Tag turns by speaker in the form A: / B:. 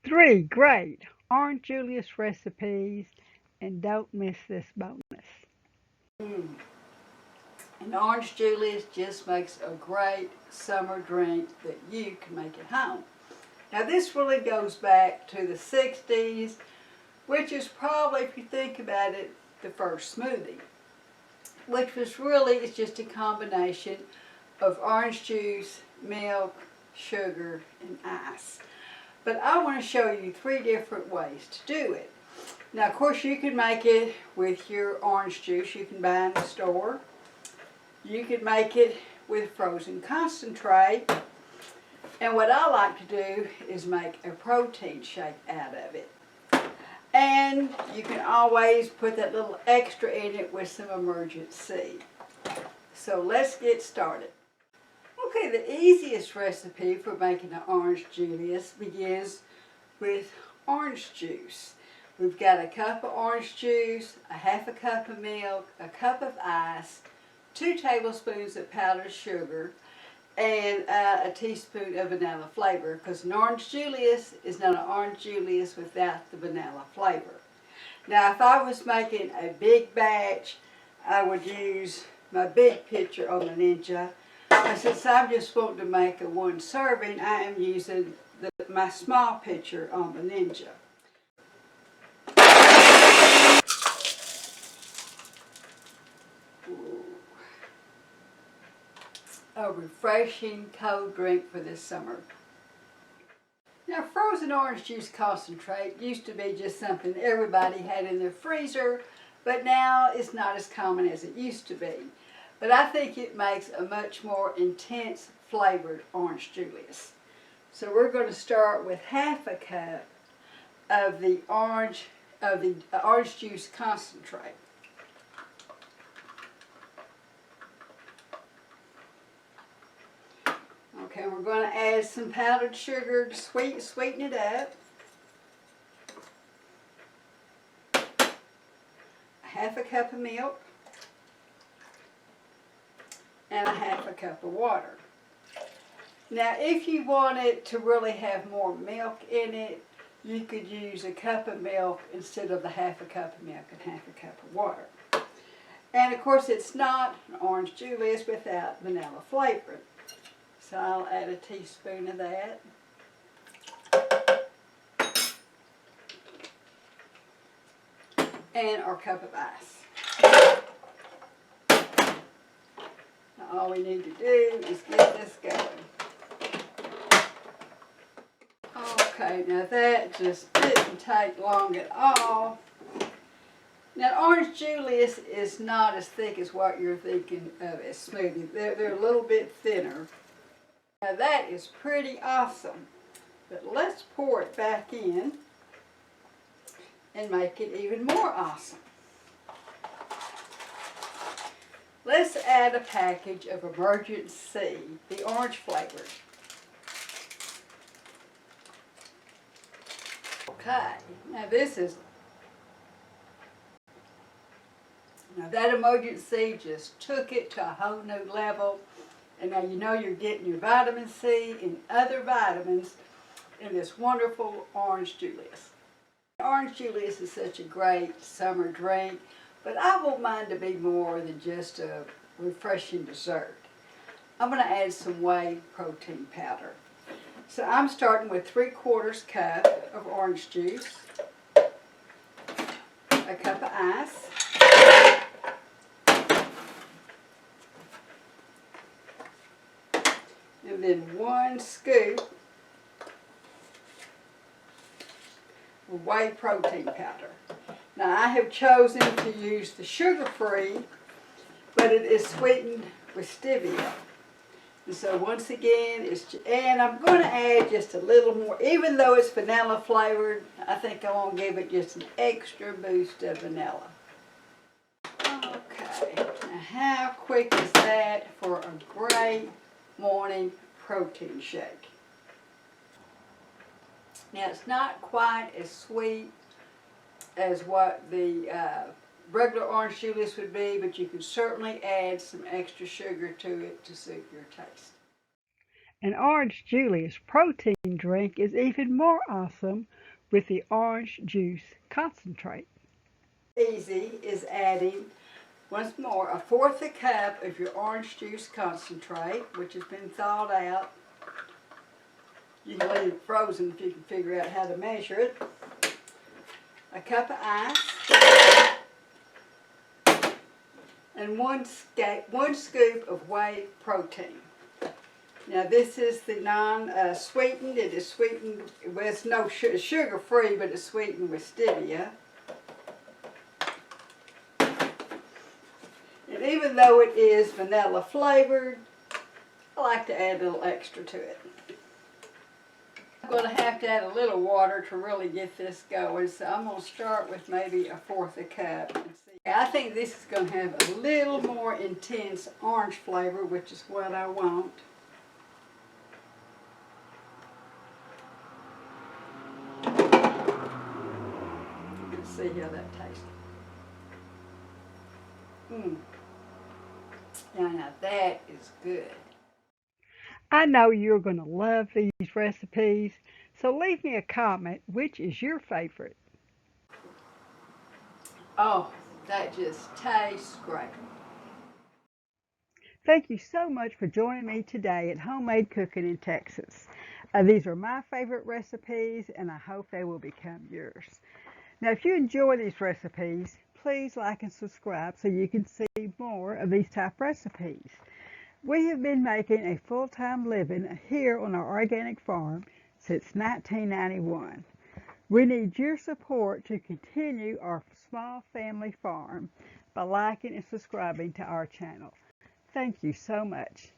A: Three great Orange Julius recipes, and don't miss this bonus.
B: Mm. And Orange Julius just makes a great summer drink that you can make at home. Now this really goes back to the 60s, which is probably, if you think about it, the first smoothie, which was really, it's just a combination of orange juice, milk, sugar, and ice. But I want to show you three different ways to do it. Now, of course, you can make it with your orange juice you can buy in the store. You can make it with frozen concentrate. And what I like to do is make a protein shake out of it. And you can always put that little extra in it with some Emergen C. So let's get started. Okay, the easiest recipe for making an Orange Julius begins with orange juice. We've got a cup of orange juice, a half a cup of milk, a cup of ice, 2 tablespoons of powdered sugar, and a teaspoon of vanilla flavor, because an Orange Julius is not an Orange Julius without the vanilla flavor. Now, if I was making a big batch, I would use my big pitcher on the Ninja. And since I'm just wanting to make a one serving, I am using my small pitcher on the Ninja. A refreshing cold drink for this summer. Now, frozen orange juice concentrate used to be just something everybody had in their freezer, but now it's not as common as it used to be. But I think it makes a much more intense flavored Orange Julius. So we're going to start with half a cup of the orange juice concentrate. Okay, we're going to add some powdered sugar to sweeten it up. Half a cup of milk. And a half a cup of water. Now, if you wanted to really have more milk in it, you could use a cup of milk instead of the half a cup of milk and half a cup of water. And of course, it's not an Orange Julius without vanilla flavor. So I'll add a teaspoon of that. And our cup of ice. Now all we need to do is get this going. Okay, now that just didn't take long at all. Now, Orange Julius is not as thick as what you're thinking of as smoothie. They're a little bit thinner. Now that is pretty awesome, but let's pour it back in and make it even more awesome. Let's add a package of Emergen C, the orange flavored. Okay, now that Emergen C just took it to a whole new level. And now you know you're getting your vitamin C and other vitamins in this wonderful Orange Julius. Orange Julius is such a great summer drink, but I want mine to be more than just a refreshing dessert. I'm going to add some whey protein powder. So I'm starting with 3/4 cup of orange juice, a cup of ice, and then 1 scoop of whey protein powder. Now I have chosen to use the sugar-free, but it is sweetened with stevia. And so once again, and I'm going to add just a little more, even though it's vanilla flavored, I think I want to give it just an extra boost of vanilla. Okay, now how quick is that for a great morning protein shake? Now it's not quite as sweet as what the regular Orange Julius would be, but you can certainly add some extra sugar to it to suit your taste.
A: An Orange Julius protein drink is even more awesome with the orange juice concentrate.
B: Easy is adding, once more, a fourth a cup of your orange juice concentrate, which has been thawed out. You can leave it frozen if you can figure out how to measure it. A cup of ice, and one scoop of whey protein. Now this is the non-sweetened. It is sweetened, well, it's no sugar-free, but it's sweetened with stevia. And even though it is vanilla flavored, I like to add a little extra to it. I'm going to have to add a little water to really get this going, so I'm going to start with maybe a fourth a cup. And see. I think this is going to have a little more intense orange flavor, which is what I want. Let's see how that tastes. Now that is good.
A: I know you're going to love these recipes, so leave me a comment which is your favorite.
B: Oh, that just tastes great.
A: Thank you so much for joining me today at Homemade Cooking in Texas. These are my favorite recipes, and I hope they will become yours. Now, if you enjoy these recipes, please like and subscribe so you can see more of these type recipes. We have been making a full-time living here on our organic farm since 1991. We need your support to continue our small family farm by liking and subscribing to our channel. Thank you so much.